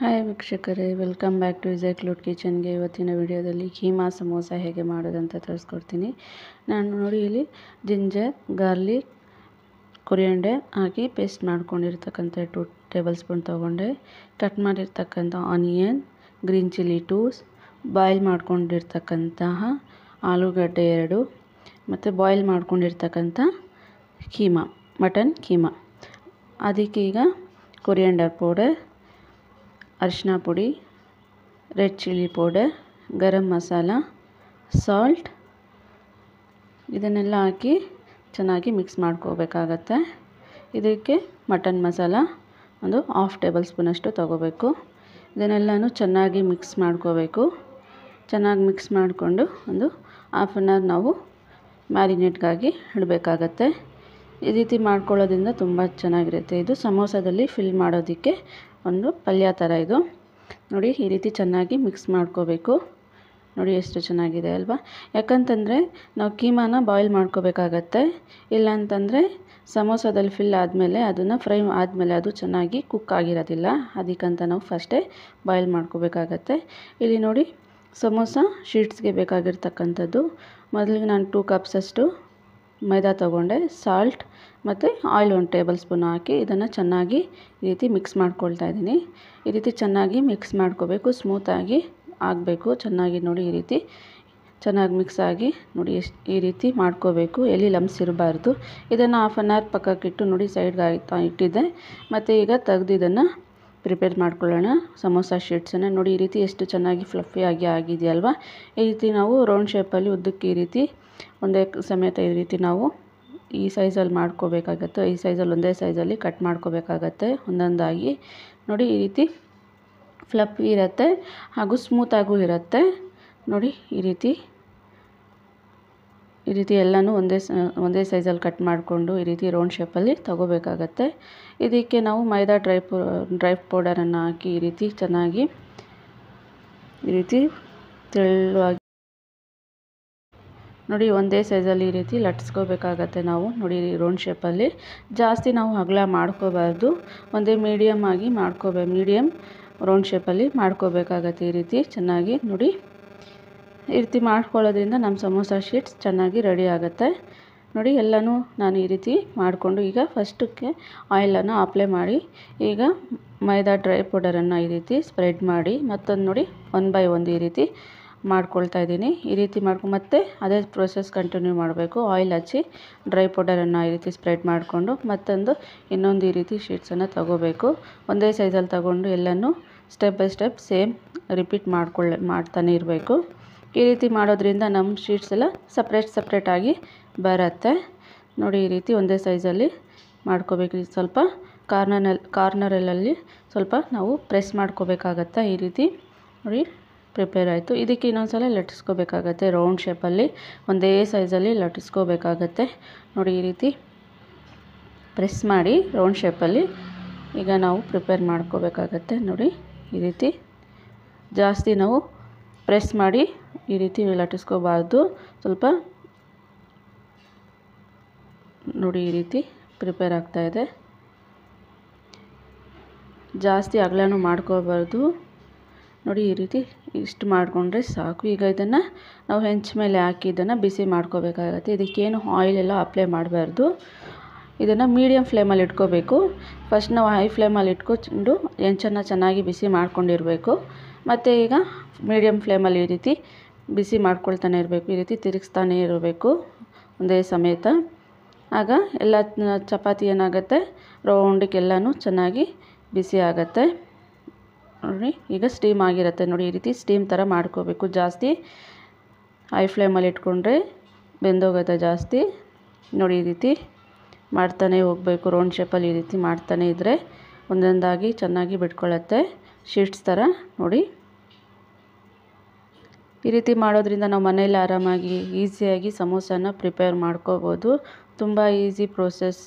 Hi ವೀಕ್ಷಕರೇ, welcome back to ಇಸೈಕ್ಲೂಡ್ ಕಿಚನ್ಗೆ. ಇವತ್ತಿನ ವಿಡಿಯೋದಲ್ಲಿ ಕೀಮಾ ಸಮೋಸ ಹೇಗೆ ಮಾಡೋದಂತ ತೋರಿಸ್ಕೊಡ್ತೀನಿ. ನಾನು ನೋಡಿ ಇಲ್ಲಿ ಜಿಂಜರ್, ಗಾರ್ಲಿಕ್, ಕೊರಿಯಂಡರ್ ಹಾಕಿ ಪೇಸ್ಟ್ ಮಾಡ್ಕೊಂಡಿರ್ತಕ್ಕಂಥ 2 ಟೇಬಲ್ ಸ್ಪೂನ್ ತೊಗೊಂಡೆ. ಕಟ್ ಮಾಡಿರ್ತಕ್ಕಂಥ ಆನಿಯನ್, ಗ್ರೀನ್ ಚಿಲ್ಲಿ 2, ಬಾಯ್ಲ್ ಮಾಡ್ಕೊಂಡಿರ್ತಕ್ಕಂತಹ ಆಲೂಗಡ್ಡೆ 2 ಮತ್ತು ಬಾಯ್ಲ್ ಮಾಡ್ಕೊಂಡಿರ್ತಕ್ಕಂಥ ಕೀಮಾ, ಮಟನ್ ಕೀಮಾ. ಅದಕ್ಕೆ ಈಗ ಕೊರಿಯಂಡರ್ ಪೌಡರ್, ಅರಿಶಿನ ಪುಡಿ, red chilli powder, garam masala, salt ಇದನ್ನೆಲ್ಲ ಹಾಕಿ ಚೆನ್ನಾಗಿ ಮಿಕ್ಸ್ ಮಾಡ್ಕೋಬೇಕಾಗತ್ತೆ. ಇದಕ್ಕೆ ಮಟನ್ ಮಸಾಲ ಒಂದು 1/2 ಟೇಬಲ್ ಸ್ಪೂನಷ್ಟು ತೊಗೋಬೇಕು. ಇದನ್ನೆಲ್ಲನೂ ಚೆನ್ನಾಗಿ ಮಿಕ್ಸ್ ಮಾಡ್ಕೋಬೇಕು. ಚೆನ್ನಾಗಿ ಮಿಕ್ಸ್ ಮಾಡಿಕೊಂಡು ಒಂದು 1/2 ಆನ್ ಅವರ್ ನಾವು ಮ್ಯಾರಿನೇಟ್ಗಾಗಿ ಇಡಬೇಕಾಗತ್ತೆ. ಈ ರೀತಿ ಮಾಡ್ಕೊಳ್ಳೋದ್ರಿಂದ ತುಂಬ ಚೆನ್ನಾಗಿರುತ್ತೆ. ಇದು ಸಮೋಸದಲ್ಲಿ ಫಿಲ್ ಮಾಡೋದಕ್ಕೆ ಒಂದು ಪಲ್ಯ ಥರ ಇದು. ನೋಡಿ, ಈ ರೀತಿ ಚೆನ್ನಾಗಿ ಮಿಕ್ಸ್ ಮಾಡ್ಕೋಬೇಕು. ನೋಡಿ ಎಷ್ಟು ಚೆನ್ನಾಗಿದೆ ಅಲ್ವಾ? ಯಾಕಂತಂದರೆ ನಾವು ಕೀಮಾನ ಬಾಯ್ಲ್ ಮಾಡ್ಕೋಬೇಕಾಗತ್ತೆ. ಇಲ್ಲಾಂತಂದರೆ ಸಮೋಸದಲ್ಲಿ ಫಿಲ್ ಆದಮೇಲೆ ಅದನ್ನು ಫ್ರೈ ಆದಮೇಲೆ ಅದು ಚೆನ್ನಾಗಿ ಕುಕ್ ಆಗಿರೋದಿಲ್ಲ. ಅದಕ್ಕಂತ ನಾವು ಫಸ್ಟೇ ಬಾಯ್ಲ್ ಮಾಡ್ಕೋಬೇಕಾಗತ್ತೆ. ಇಲ್ಲಿ ನೋಡಿ, ಸಮೋಸ ಶೀಟ್ಸ್ಗೆ ಬೇಕಾಗಿರ್ತಕ್ಕಂಥದ್ದು ಮೊದಲಿಗೆ ನಾನು 2 ಕಪ್ಸಷ್ಟು ಮೈದಾ ತೊಗೊಂಡೆ. ಸಾಲ್ಟ್ ಮತ್ತು ಆಯಿಲ್ 1 ಟೇಬಲ್ ಸ್ಪೂನ್ ಹಾಕಿ ಇದನ್ನು ಚೆನ್ನಾಗಿ ಈ ರೀತಿ ಮಿಕ್ಸ್ ಮಾಡ್ಕೊಳ್ತಾ ಇದ್ದೀನಿ. ಈ ರೀತಿ ಚೆನ್ನಾಗಿ ಮಿಕ್ಸ್ ಮಾಡ್ಕೋಬೇಕು. ಸ್ಮೂತಾಗಿ ಆಗಬೇಕು ಚೆನ್ನಾಗಿ. ನೋಡಿ, ಈ ರೀತಿ ಚೆನ್ನಾಗಿ ಮಿಕ್ಸ್ ಆಗಿ ನೋಡಿ ಈ ರೀತಿ ಮಾಡ್ಕೋಬೇಕು. ಎಲ್ಲಿ ಲಮ್ಸ್ ಇರಬಾರ್ದು. ಇದನ್ನು 1/2 ಆನ್ ಅವರ್ ಪಕ್ಕಕ್ಕಿಟ್ಟು ನೋಡಿ ಸೈಡ್ಗೆ ಇಟ್ಟಿದ್ದೆ. ಮತ್ತು ಈಗ ತೆಗೆದು ಇದನ್ನು ಪ್ರಿಪೇರ್ ಮಾಡ್ಕೊಳ್ಳೋಣ ಸಮೋಸ ಶೀಟ್ಸನ್ನು. ನೋಡಿ, ಈ ರೀತಿ ಎಷ್ಟು ಚೆನ್ನಾಗಿ ಫ್ಲಫಿಯಾಗಿ ಆಗಿದೆಯಲ್ವಾ? ಈ ರೀತಿ ನಾವು ರೌಂಡ್ ಶೇಪಲ್ಲಿ ಉದ್ದಕ್ಕೆ ಈ ರೀತಿ ಒಂದೇ ಸಮೇತ ಈ ರೀತಿ ನಾವು ಈ ಸೈಜಲ್ಲಿ ಮಾಡ್ಕೋಬೇಕಾಗತ್ತೆ. ಈ ಸೈಜಲ್ಲಿ ಒಂದೇ ಸೈಜಲ್ಲಿ ಕಟ್ ಮಾಡ್ಕೋಬೇಕಾಗತ್ತೆ ಒಂದೊಂದಾಗಿ. ನೋಡಿ, ಈ ರೀತಿ ಫ್ಲಫಿ ಇರುತ್ತೆ ಹಾಗೂ ಸ್ಮೂತಾಗೂ ಇರುತ್ತೆ. ನೋಡಿ, ಈ ರೀತಿ ಎಲ್ಲನೂ ಒಂದೇ ಸೈಜಲ್ಲಿ ಕಟ್ ಮಾಡಿಕೊಂಡು ಈ ರೀತಿ ರೌಂಡ್ ಶೇಪಲ್ಲಿ ತಗೋಬೇಕಾಗತ್ತೆ. ಇದಕ್ಕೆ ನಾವು ಮೈದಾ ಡ್ರೈ ಪೌಡರನ್ನು ಹಾಕಿ ಈ ರೀತಿ ಚೆನ್ನಾಗಿ ಈ ರೀತಿ ತೆಳುವಾಗಿ ನೋಡಿ ಒಂದೇ ಸೈಜಲ್ಲಿ ಈ ರೀತಿ ಲಟ್ಸ್ಕೋಬೇಕಾಗತ್ತೆ ನಾವು. ನೋಡಿ, ರೌಂಡ್ ಶೇಪಲ್ಲಿ ಜಾಸ್ತಿ ನಾವು ಅಗಲ ಮಾಡ್ಕೋಬಾರ್ದು. ಒಂದೇ ಮೀಡಿಯಮ್ ಆಗಿ ಮೀಡಿಯಮ್ ರೌಂಡ್ ಶೇಪಲ್ಲಿ ಮಾಡ್ಕೋಬೇಕಾಗತ್ತೆ. ಈ ರೀತಿ ಚೆನ್ನಾಗಿ ನೋಡಿ, ಈ ರೀತಿ ಮಾಡ್ಕೊಳ್ಳೋದ್ರಿಂದ ನಮ್ಮ ಸಮೋಸ ಶೀಟ್ಸ್ ಚೆನ್ನಾಗಿ ರೆಡಿ ಆಗುತ್ತೆ. ನೋಡಿ, ಎಲ್ಲನೂ ನಾನು ಈ ರೀತಿ ಮಾಡಿಕೊಂಡು ಈಗ ಫಸ್ಟಕ್ಕೆ ಆಯಿಲನ್ನು ಅಪ್ಲೈ ಮಾಡಿ ಈಗ ಮೈದಾ ಡ್ರೈ ಪೌಡರನ್ನು ಈ ರೀತಿ ಸ್ಪ್ರೆಡ್ ಮಾಡಿ ಮತ್ತೊಂದು ನೋಡಿ 1 ಬೈ 1 ಈ ರೀತಿ ಮಾಡ್ಕೊಳ್ತಾ ಇದ್ದೀನಿ. ಈ ರೀತಿ ಮತ್ತೆ ಅದೇ ಪ್ರೊಸೆಸ್ ಕಂಟಿನ್ಯೂ ಮಾಡಬೇಕು. ಆಯಿಲ್ ಹಚ್ಚಿ ಡ್ರೈ ಪೌಡರನ್ನು ಈ ರೀತಿ ಸ್ಪ್ರೆಡ್ ಮಾಡಿಕೊಂಡು ಇನ್ನೊಂದು ಈ ರೀತಿ ಶೀಟ್ಸನ್ನು ತಗೋಬೇಕು. ಒಂದೇ ಸೈಜಲ್ಲಿ ತಗೊಂಡು ಎಲ್ಲನೂ step by step same repeat ಮಾಡ್ತಾನೆ ಇರಬೇಕು. ಈ ರೀತಿ ಮಾಡೋದ್ರಿಂದ ನಮ್ಮ ಶೀಟ್ಸ್ ಎಲ್ಲ ಸಪ್ರೇಟಾಗಿ ಬರುತ್ತೆ. ನೋಡಿ, ಈ ರೀತಿ ಒಂದೇ ಸೈಜಲ್ಲಿ ಮಾಡ್ಕೋಬೇಕು. ಸ್ವಲ್ಪ ಕಾರ್ನರಲ್ಲಿ ಸ್ವಲ್ಪ ನಾವು ಪ್ರೆಸ್ ಮಾಡ್ಕೋಬೇಕಾಗತ್ತೆ. ಈ ರೀತಿ ನೋಡಿ ಪ್ರಿಪೇರ್ ಆಯಿತು. ಇದಕ್ಕೆ ಇನ್ನೊಂದು ಸಲ ಲಟ್ಟಿಸ್ಕೋಬೇಕಾಗತ್ತೆ. ರೌಂಡ್ ಶೇಪಲ್ಲಿ ಒಂದೇ ಸೈಜಲ್ಲಿ ಲಟ್ಟಿಸ್ಕೋಬೇಕಾಗತ್ತೆ. ನೋಡಿ, ಈ ರೀತಿ ಪ್ರೆಸ್ ಮಾಡಿ ರೌಂಡ್ ಶೇಪಲ್ಲಿ ಈಗ ನಾವು ಪ್ರಿಪೇರ್ ಮಾಡ್ಕೋಬೇಕಾಗತ್ತೆ. ನೋಡಿ, ಈ ರೀತಿ ಜಾಸ್ತಿ ನಾವು ಪ್ರೆಸ್ ಮಾಡಿ ಈ ರೀತಿ ಲಟ್ಟಿಸ್ಕೋಬಾರ್ದು. ಸ್ವಲ್ಪ ನೋಡಿ ಈ ರೀತಿ ಪ್ರಿಪೇರ್ ಆಗ್ತಾಯಿದೆ. ಜಾಸ್ತಿ ಅಗಲನೂ ಮಾಡ್ಕೋಬಾರ್ದು. ನೋಡಿ, ಈ ರೀತಿ ಇಷ್ಟು ಮಾಡಿಕೊಂಡ್ರೆ ಸಾಕು. ಈಗ ಇದನ್ನು ನಾವು ಹೆಂಚು ಮೇಲೆ ಹಾಕಿ ಇದನ್ನು ಬಿಸಿ ಮಾಡ್ಕೋಬೇಕಾಗತ್ತೆ. ಇದಕ್ಕೇನು ಆಯಿಲೆಲ್ಲ ಅಪ್ಲೈ ಮಾಡಬಾರ್ದು. ಇದನ್ನು ಮೀಡಿಯಮ್ ಫ್ಲೇಮಲ್ಲಿ ಇಟ್ಕೋಬೇಕು. ಫಸ್ಟ್ ನಾವು ಹೈ ಫ್ಲೇಮಲ್ಲಿ ಇಟ್ಕೊಂಡು ಹೆಂಚನ್ನು ಚೆನ್ನಾಗಿ ಬಿಸಿ ಮಾಡ್ಕೊಂಡಿರಬೇಕು. ಮತ್ತು ಈಗ ಮೀಡಿಯಮ್ ಫ್ಲೇಮಲ್ಲಿ ಈ ರೀತಿ ಬಿಸಿ ಮಾಡ್ಕೊಳ್ತಾನೆ ಇರಬೇಕು. ಈ ರೀತಿ ತಿರುಗಿಸ್ತಾನೆ ಇರಬೇಕು ಒಂದೇ ಸಮೇತ. ಆಗ ಎಲ್ಲ ಚಪಾತಿ ಏನಾಗುತ್ತೆ, ರೌಂಡಿಗೆಲ್ಲನೂ ಚೆನ್ನಾಗಿ ಬಿಸಿ ಆಗುತ್ತೆ. ನೋಡಿ, ಈಗ ಸ್ಟೀಮ್ ಆಗಿರುತ್ತೆ. ನೋಡಿ, ಈ ರೀತಿ ಸ್ಟೀಮ್ ಥರ ಮಾಡ್ಕೋಬೇಕು. ಜಾಸ್ತಿ ಹೈ ಫ್ಲೇಮಲ್ಲಿ ಇಟ್ಕೊಂಡ್ರೆ ಬೆಂದೋಗುತ್ತೆ ಜಾಸ್ತಿ. ನೋಡಿ, ಈ ರೀತಿ ಮಾಡ್ತಾನೆ ಹೋಗಬೇಕು. ರೌಂಡ್ ಶೇಪಲ್ಲಿ ಈ ರೀತಿ ಮಾಡ್ತಾನೆ ಇದ್ದರೆ ಒಂದೊಂದಾಗಿ ಚೆನ್ನಾಗಿ ಬಿಟ್ಕೊಳ್ಳುತ್ತೆ ಶೀಟ್ಸ್ ಥರ. ನೋಡಿ, ಈ ರೀತಿ ಮಾಡೋದ್ರಿಂದ ನಾವು ಮನೇಲಿ ಆರಾಮಾಗಿ ಈಸಿಯಾಗಿ ಸಮೋಸನ ಪ್ರಿಪೇರ್ ಮಾಡ್ಕೋಬೋದು. ತುಂಬ ಈಸಿ ಪ್ರೋಸೆಸ್.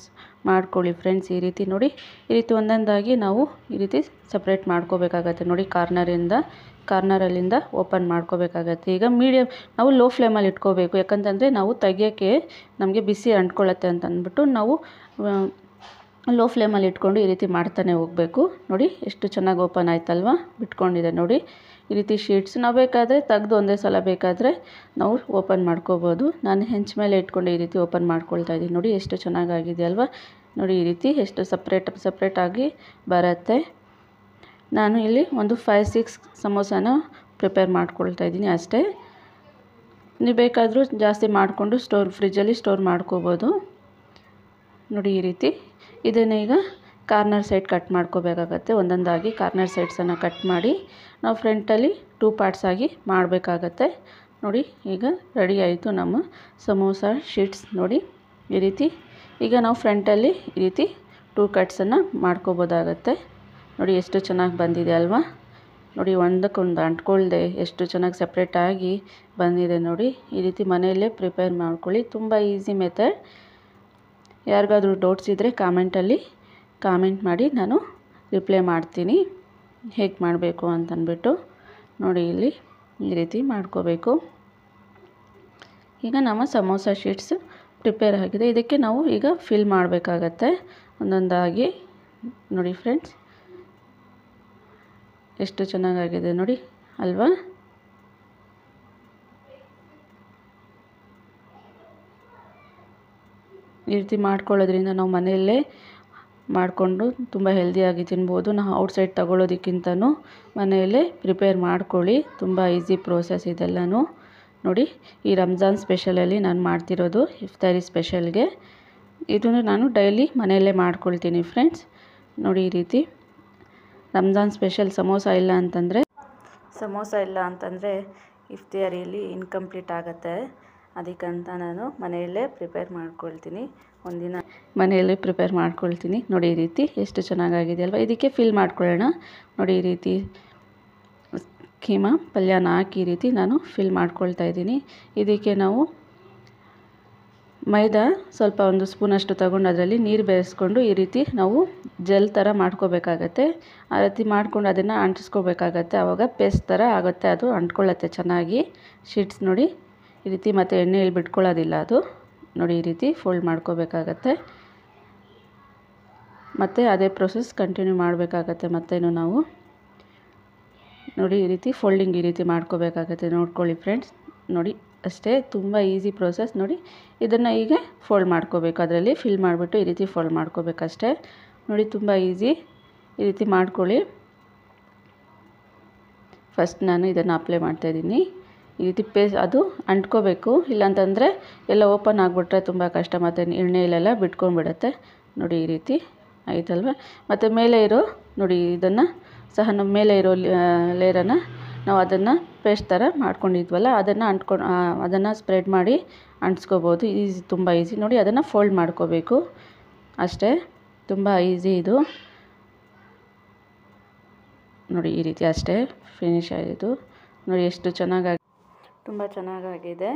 ಮಾಡ್ಕೊಳ್ಳಿ ಫ್ರೆಂಡ್ಸ್. ಈ ರೀತಿ ನೋಡಿ, ಈ ರೀತಿ ಒಂದೊಂದಾಗಿ ನಾವು ಈ ರೀತಿ ಸಪ್ರೇಟ್ ಮಾಡ್ಕೋಬೇಕಾಗತ್ತೆ. ನೋಡಿ, ಕಾರ್ನರಲ್ಲಿಂದ ಓಪನ್ ಮಾಡ್ಕೋಬೇಕಾಗತ್ತೆ. ಈಗ ನಾವು ಲೋ ಫ್ಲೇಮಲ್ಲಿ ಇಟ್ಕೋಬೇಕು. ಯಾಕಂತಂದರೆ ನಾವು ತೆಗಿಯೋಕ್ಕೆ ನಮಗೆ ಬಿಸಿ ಅಂಟ್ಕೊಳ್ಳುತ್ತೆ ಅಂತ ಅಂದ್ಬಿಟ್ಟು ನಾವು ಲೋ ಫ್ಲೇಮಲ್ಲಿ ಇಟ್ಕೊಂಡು ಈ ರೀತಿ ಮಾಡ್ತಾನೆ ಹೋಗಬೇಕು. ನೋಡಿ ಎಷ್ಟು ಚೆನ್ನಾಗಿ ಓಪನ್ ಆಯ್ತಲ್ವ, ಬಿಟ್ಕೊಂಡಿದೆ ನೋಡಿ. ಈ ರೀತಿ ಶೀಟ್ಸ್ ನಾವು ಬೇಕಾದರೆ ತೆಗೆದು ಒಂದೇ ಸಲ ಬೇಕಾದರೆ ನಾವು ಓಪನ್ ಮಾಡ್ಕೋಬೋದು. ನಾನು ಹೆಂಚ ಮೇಲೆ ಇಟ್ಕೊಂಡು ಈ ರೀತಿ ಓಪನ್ ಮಾಡ್ಕೊಳ್ತಾ ಇದ್ದೀನಿ. ನೋಡಿ ಎಷ್ಟು ಚೆನ್ನಾಗಾಗಿದೆ ಅಲ್ವಾ. ನೋಡಿ ಈ ರೀತಿ ಎಷ್ಟು ಸಪ್ರೇಟಾಗಿ ಬರುತ್ತೆ. ನಾನು ಇಲ್ಲಿ ಒಂದು 5-6 ಸಮೋಸಾನ ಪ್ರಿಪೇರ್ ಮಾಡ್ಕೊಳ್ತಾ ಇದ್ದೀನಿ ಅಷ್ಟೇ. ನೀವು ಬೇಕಾದರೂ ಜಾಸ್ತಿ ಮಾಡಿಕೊಂಡು ಫ್ರಿಜ್ಜಲ್ಲಿ ಸ್ಟೋರ್ ಮಾಡ್ಕೋಬೋದು. ನೋಡಿ ಈ ರೀತಿ ಇದನ್ನು ಈಗ ಕಾರ್ನರ್ ಸೈಡ್ ಕಟ್ ಮಾಡ್ಕೋಬೇಕಾಗತ್ತೆ. ಒಂದೊಂದಾಗಿ ಕಾರ್ನರ್ ಸೈಡ್ಸನ್ನು ಕಟ್ ಮಾಡಿ ನಾವು ಫ್ರಂಟಲ್ಲಿ 2 ಪಾರ್ಟ್ಸ್ ಆಗಿ ಮಾಡಬೇಕಾಗತ್ತೆ. ನೋಡಿ ಈಗ ರೆಡಿ ಆಯಿತು ನಮ್ಮ ಸಮೋಸ ಶೀಟ್ಸ್. ನೋಡಿ ಈ ರೀತಿ ಈಗ ನಾವು ಫ್ರಂಟಲ್ಲಿ ಈ ರೀತಿ 2 ಕಟ್ಸನ್ನು ಮಾಡ್ಕೋಬೋದಾಗತ್ತೆ. ನೋಡಿ ಎಷ್ಟು ಚೆನ್ನಾಗಿ ಬಂದಿದೆ ಅಲ್ವಾ. ನೋಡಿ ಒಂದಕ್ಕೊಂದು ಅಂಟ್ಕೊಳ್ದೆ ಎಷ್ಟು ಚೆನ್ನಾಗಿ ಸಪ್ರೇಟಾಗಿ ಬಂದಿದೆ ನೋಡಿ. ಈ ರೀತಿ ಮನೆಯಲ್ಲೇ ಪ್ರಿಪೇರ್ ಮಾಡ್ಕೊಳ್ಳಿ, ತುಂಬ ಈಸಿ ಮೆಥಡ್. ಯಾರಿಗಾದ್ರೂ ಡೌಟ್ಸ್ ಇದ್ದರೆ ಕಾಮೆಂಟ್ ಮಾಡಿ, ನಾನು ರಿಪ್ಲೈ ಮಾಡ್ತೀನಿ ಹೇಗೆ ಮಾಡಬೇಕು ಅಂತಂದ್ಬಿಟ್ಟು. ನೋಡಿ ಇಲ್ಲಿ ಈ ರೀತಿ ಮಾಡ್ಕೋಬೇಕು. ಈಗ ನಮ್ಮ ಸಮೋಸ ಶೀಟ್ಸ್ ಪ್ರಿಪೇರ್ ಆಗಿದೆ. ಇದಕ್ಕೆ ನಾವು ಈಗ ಫಿಲ್ ಮಾಡಬೇಕಾಗತ್ತೆ ಒಂದೊಂದಾಗಿ. ನೋಡಿ ಫ್ರೆಂಡ್ಸ್ ಎಷ್ಟು ಚೆನ್ನಾಗಾಗಿದೆ ನೋಡಿ ಅಲ್ವಾ. ಈ ರೀತಿ ಮಾಡ್ಕೊಳ್ಳೋದ್ರಿಂದ ನಾವು ಮನೆಯಲ್ಲೇ ಮಾಡಿಕೊಂಡು ತುಂಬ ಹೆಲ್ದಿಯಾಗಿ ತಿನ್ಬೋದು. ನಾವು ಔಟ್ಸೈಡ್ ತಗೊಳ್ಳೋದಕ್ಕಿಂತನೂ ಮನೆಯಲ್ಲೇ ಪ್ರಿಪೇರ್ ಮಾಡ್ಕೊಳ್ಳಿ, ತುಂಬ ಈಸಿ ಪ್ರೋಸೆಸ್ ಇದೆಲ್ಲನೂ. ನೋಡಿ ಈ ರಂಜಾನ್ ಸ್ಪೆಷಲಲ್ಲಿ ನಾನು ಮಾಡ್ತಿರೋದು ಇಫ್ತಾರಿ ಸ್ಪೆಷಲ್ಗೆ. ಇದನ್ನು ನಾನು ಡೈಲಿ ಮನೆಯಲ್ಲೇ ಮಾಡ್ಕೊಳ್ತೀನಿ ಫ್ರೆಂಡ್ಸ್. ನೋಡಿ ಈ ರೀತಿ ರಂಜಾನ್ ಸ್ಪೆಷಲ್ ಸಮೋಸ ಇಲ್ಲ ಅಂತಂದರೆ ಇಫ್ತಾರಿಯಲ್ಲಿ ಇನ್ಕಂಪ್ಲೀಟ್ ಆಗುತ್ತೆ. ಅದಕ್ಕಂತ ನಾನು ಮನೆಯಲ್ಲೇ ಪ್ರಿಪೇರ್ ಮಾಡ್ಕೊಳ್ತೀನಿ, ಒಂದಿನ ಮನೆಯಲ್ಲೇ ಪ್ರಿಪೇರ್ ಮಾಡ್ಕೊಳ್ತೀನಿ. ನೋಡಿ ಈ ರೀತಿ ಎಷ್ಟು ಚೆನ್ನಾಗಾಗಿದೆ ಅಲ್ವಾ. ಇದಕ್ಕೆ ಫಿಲ್ ಮಾಡ್ಕೊಳ್ಳೋಣ. ನೋಡಿ ಈ ರೀತಿ ಕೀಮಾ ಪಲ್ಯನ ಹಾಕಿ ಈ ರೀತಿ ನಾನು ಫಿಲ್ ಮಾಡ್ಕೊಳ್ತಾ ಇದ್ದೀನಿ. ಇದಕ್ಕೆ ನಾವು ಮೈದಾ ಸ್ವಲ್ಪ ಒಂದು ಸ್ಪೂನಷ್ಟು ತಗೊಂಡು ಅದರಲ್ಲಿ ನೀರು ಬೆರೆಸ್ಕೊಂಡು ಈ ರೀತಿ ನಾವು ಜೆಲ್ ಥರ ಮಾಡ್ಕೋಬೇಕಾಗತ್ತೆ. ಆ ರೀತಿ ಮಾಡ್ಕೊಂಡು ಅದನ್ನು ಅಂಟಿಸ್ಕೋಬೇಕಾಗತ್ತೆ. ಆವಾಗ ಪೇಸ್ಟ್ ಥರ ಆಗುತ್ತೆ, ಅದು ಅಂಟ್ಕೊಳ್ಳುತ್ತೆ ಚೆನ್ನಾಗಿ ಶೀಟ್ಸ್. ನೋಡಿ ಈ ರೀತಿ ಮತ್ತು ಎಣ್ಣೆಯಲ್ಲಿ ಬಿಟ್ಕೊಳ್ಳೋದಿಲ್ಲ ಅದು. ನೋಡಿ ಈ ರೀತಿ ಫೋಲ್ಡ್ ಮಾಡ್ಕೋಬೇಕಾಗತ್ತೆ. ಮತ್ತು ಅದೇ ಪ್ರೊಸೆಸ್ ಕಂಟಿನ್ಯೂ ಮಾಡಬೇಕಾಗತ್ತೆ ಮತ್ತೇನು ನಾವು. ನೋಡಿ ಈ ರೀತಿ ಫೋಲ್ಡಿಂಗ್ ಈ ರೀತಿ ಮಾಡ್ಕೋಬೇಕಾಗತ್ತೆ. ನೋಡ್ಕೊಳ್ಳಿ ಫ್ರೆಂಡ್ಸ್. ನೋಡಿ ಅಷ್ಟೇ, ತುಂಬ ಈಸಿ ಪ್ರೋಸೆಸ್. ನೋಡಿ ಇದನ್ನು ಈಗ ಫೋಲ್ಡ್ ಮಾಡ್ಕೋಬೇಕು, ಅದರಲ್ಲಿ ಫಿಲ್ ಮಾಡಿಬಿಟ್ಟು ಈ ರೀತಿ ಫೋಲ್ಡ್ ಮಾಡ್ಕೋಬೇಕಷ್ಟೇ. ನೋಡಿ ತುಂಬ ಈಸಿ. ಈ ರೀತಿ ಮಾಡ್ಕೊಳ್ಳಿ. ಫಸ್ಟ್ ನಾನು ಇದನ್ನು ಅಪ್ಲೈ ಮಾಡ್ತಾಯಿದ್ದೀನಿ. ಈ ರೀತಿ ಅದು ಅಂಟ್ಕೋಬೇಕು, ಇಲ್ಲಾಂತಂದರೆ ಎಲ್ಲ ಓಪನ್ ಆಗಿಬಿಟ್ರೆ ತುಂಬ ಕಷ್ಟ, ಮತ್ತು ಎಣ್ಣೆಯಲ್ಲೆಲ್ಲ ಬಿಟ್ಕೊಂಡ್ಬಿಡುತ್ತೆ. ನೋಡಿ ಈ ರೀತಿ ಆಯ್ತಲ್ವ. ಮತ್ತು ಮೇಲೆ ಇರೋ ನೋಡಿ ಇದನ್ನು ಸಹ ನಮ್ಮ ಮೇಲೆ ಇರೋ ಲೇಯರನ್ನು ನಾವು ಅದನ್ನು ಪೇಸ್ಟ್ ಥರ ಮಾಡ್ಕೊಂಡಿದ್ವಲ್ಲ ಅದನ್ನು ಸ್ಪ್ರೆಡ್ ಮಾಡಿ ಅಂಟಿಸ್ಕೋಬೋದು. ಈಸಿ, ತುಂಬ ಈಸಿ. ನೋಡಿ ಅದನ್ನು ಫೋಲ್ಡ್ ಮಾಡ್ಕೋಬೇಕು ಅಷ್ಟೇ, ತುಂಬ ಈಸಿ ಇದು. ನೋಡಿ ಈ ರೀತಿ ಅಷ್ಟೇ ಫಿನಿಶ್ ಆಯಿತು. ನೋಡಿ ಎಷ್ಟು ಚೆನ್ನಾಗಿ, ತುಂಬ ಚೆನ್ನಾಗಾಗಿದೆ.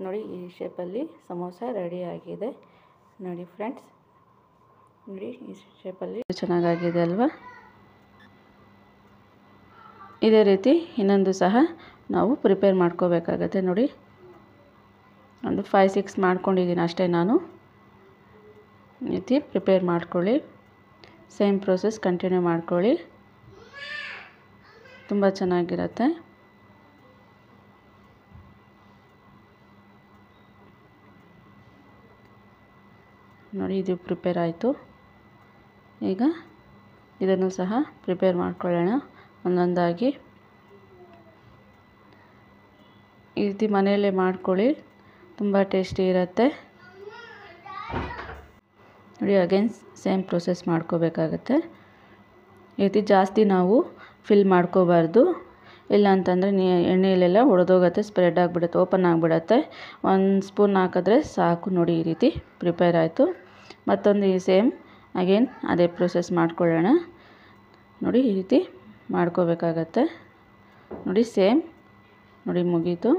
ನೋಡಿ ಈ ಶೇಪಲ್ಲಿ ಸಮೋಸ ರೆಡಿ ಆಗಿದೆ. ನೋಡಿ ಫ್ರೆಂಡ್ಸ್, ನೋಡಿ ಈ ಶೇಪಲ್ಲಿ ಚೆನ್ನಾಗಾಗಿದೆ ಅಲ್ವಾ. ಇದೇ ರೀತಿ ಇನ್ನೊಂದು ಸಹ ನಾವು ಪ್ರಿಪೇರ್ ಮಾಡ್ಕೋಬೇಕಾಗತ್ತೆ. ನೋಡಿ ಒಂದು 5-6 ಮಾಡ್ಕೊಂಡಿದ್ದೀನಿ ಅಷ್ಟೇ ನಾನು. ಈ ರೀತಿ ಪ್ರಿಪೇರ್ ಮಾಡ್ಕೊಳ್ಳಿ, ಸೇಮ್ ಪ್ರೋಸೆಸ್ ಕಂಟಿನ್ಯೂ ಮಾಡ್ಕೊಳ್ಳಿ, ತುಂಬ ಚೆನ್ನಾಗಿರುತ್ತೆ. ನೋಡಿ ಇದು ಪ್ರಿಪೇರ್ ಆಯಿತು. ಈಗ ಇದನ್ನು ಸಹ ಪ್ರಿಪೇರ್ ಮಾಡ್ಕೊಳ್ಳೋಣ ಒಂದೊಂದಾಗಿ. ಈ ರೀತಿ ಮನೆಯಲ್ಲೇ ಮಾಡ್ಕೊಳ್ಳಿ, ತುಂಬ ಟೇಸ್ಟಿ ಇರುತ್ತೆ. ನೋಡಿ ಅಗೇನ್ ಸೇಮ್ ಪ್ರೋಸೆಸ್ ಮಾಡ್ಕೋಬೇಕಾಗತ್ತೆ. ಈ ರೀತಿ ಜಾಸ್ತಿ ನಾವು ಫಿಲ್ ಮಾಡ್ಕೋಬಾರ್ದು, ಇಲ್ಲ ಅಂತಂದರೆ ಎಣ್ಣೆಯಲ್ಲೆಲ್ಲ ಒಡೆದೋಗುತ್ತೆ, ಸ್ಪ್ರೆಡ್ ಆಗಿಬಿಡುತ್ತೆ, ಓಪನ್ ಆಗಿಬಿಡುತ್ತೆ. 1 ಸ್ಪೂನ್ ಹಾಕಿದ್ರೆ ಸಾಕು. ನೋಡಿ ಈ ರೀತಿ ಪ್ರಿಪೇರ್ ಆಯಿತು. ಮತ್ತೊಂದು ಸೇಮ್ ಅಗೇನ್ ಅದೇ ಪ್ರೋಸೆಸ್ ಮಾಡ್ಕೊಳ್ಳೋಣ. ನೋಡಿ ಈ ರೀತಿ ಮಾಡ್ಕೋಬೇಕಾಗತ್ತೆ. ನೋಡಿ ಸೇಮ್, ನೋಡಿ ಮುಗೀತು.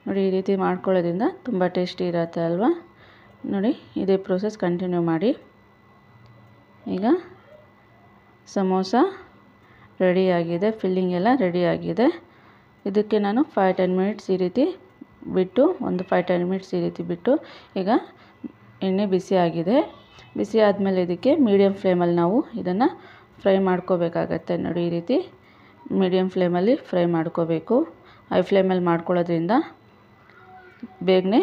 ನೋಡಿ ಈ ರೀತಿ ಮಾಡ್ಕೊಳ್ಳೋದ್ರಿಂದ ತುಂಬ ಟೇಸ್ಟಿ ಇರುತ್ತೆ ಅಲ್ವಾ. ನೋಡಿ ಇದೇ ಪ್ರೋಸೆಸ್ ಕಂಟಿನ್ಯೂ ಮಾಡಿ. ಈಗ ಸಮೋಸ ರೆಡಿಯಾಗಿದೆ, ಫಿಲ್ಲಿಂಗ್ ಎಲ್ಲ ರೆಡಿಯಾಗಿದೆ. ಇದಕ್ಕೆ ನಾನು 5-10 ಮಿನಿಟ್ಸ್ ಈ ರೀತಿ ಬಿಟ್ಟು, ಒಂದು 5-10 ಮಿನಿಟ್ಸ್ ಈ ರೀತಿ ಬಿಟ್ಟು, ಈಗ ಎಣ್ಣೆ ಬಿಸಿ ಆಗಿದೆ. ಬಿಸಿ ಆದಮೇಲೆ ಇದಕ್ಕೆ ಮೀಡಿಯಮ್ ಫ್ಲೇಮಲ್ಲಿ ನಾವು ಇದನ್ನು ಫ್ರೈ ಮಾಡ್ಕೋಬೇಕಾಗತ್ತೆ ನೋಡಿ. ಈ ರೀತಿ ಮೀಡಿಯಮ್ ಫ್ಲೇಮಲ್ಲಿ ಫ್ರೈ ಮಾಡ್ಕೋಬೇಕು. ಹೈ ಫ್ಲೇಮಲ್ಲಿ ಮಾಡ್ಕೊಳ್ಳೋದ್ರಿಂದ ಬೇಗನೆ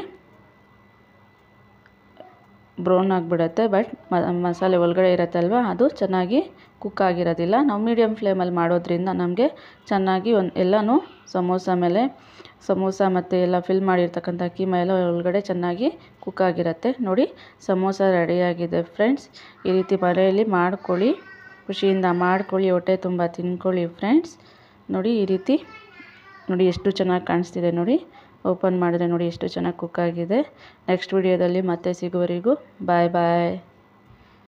ಬ್ರೌನ್ ಆಗಿಬಿಡುತ್ತೆ. ಬಟ್ ಮಸಾಲೆ ಒಳಗಡೆ ಇರುತ್ತಲ್ವ ಅದು ಚೆನ್ನಾಗಿ ಕುಕ್ ಆಗಿರೋದಿಲ್ಲ. ನಾವು ಮೀಡಿಯಮ್ ಫ್ಲೇಮಲ್ಲಿ ಮಾಡೋದ್ರಿಂದ ನಮಗೆ ಚೆನ್ನಾಗಿ ಎಲ್ಲನೂ ಸಮೋಸ ಮತ್ತು ಎಲ್ಲ ಫಿಲ್ ಮಾಡಿರ್ತಕ್ಕಂಥ ಕೀಮಾ ಎಲ್ಲ ಒಳಗಡೆ ಚೆನ್ನಾಗಿ ಕುಕ್ ಆಗಿರುತ್ತೆ. ನೋಡಿ ಸಮೋಸ ರೆಡಿಯಾಗಿದೆ ಫ್ರೆಂಡ್ಸ್. ಈ ರೀತಿ ಮನೆಯಲ್ಲಿ ಮಾಡ್ಕೊಳ್ಳಿ, ಖುಷಿಯಿಂದ ಮಾಡ್ಕೊಳ್ಳಿ, ಹೊಟ್ಟೆ ತುಂಬ ತಿನ್ಕೊಳ್ಳಿ ಫ್ರೆಂಡ್ಸ್. ನೋಡಿ ಈ ರೀತಿ ನೋಡಿ ಎಷ್ಟು ಚೆನ್ನಾಗಿ ಕಾಣಿಸ್ತಿದೆ ನೋಡಿ. ಓಪನ್ ಮಾಡಿದ್ರೆ ನೋಡಿ ಎಷ್ಟು ಚೆನ್ನಾಗಿ ಕುಕ್ ಆಗಿದೆ. ನೆಕ್ಸ್ಟ್ ವಿಡಿಯೋದಲ್ಲಿ ಮತ್ತೆ ಸಿಗುವವರೆಗೂ ಬಾಯ್ ಬಾಯ್.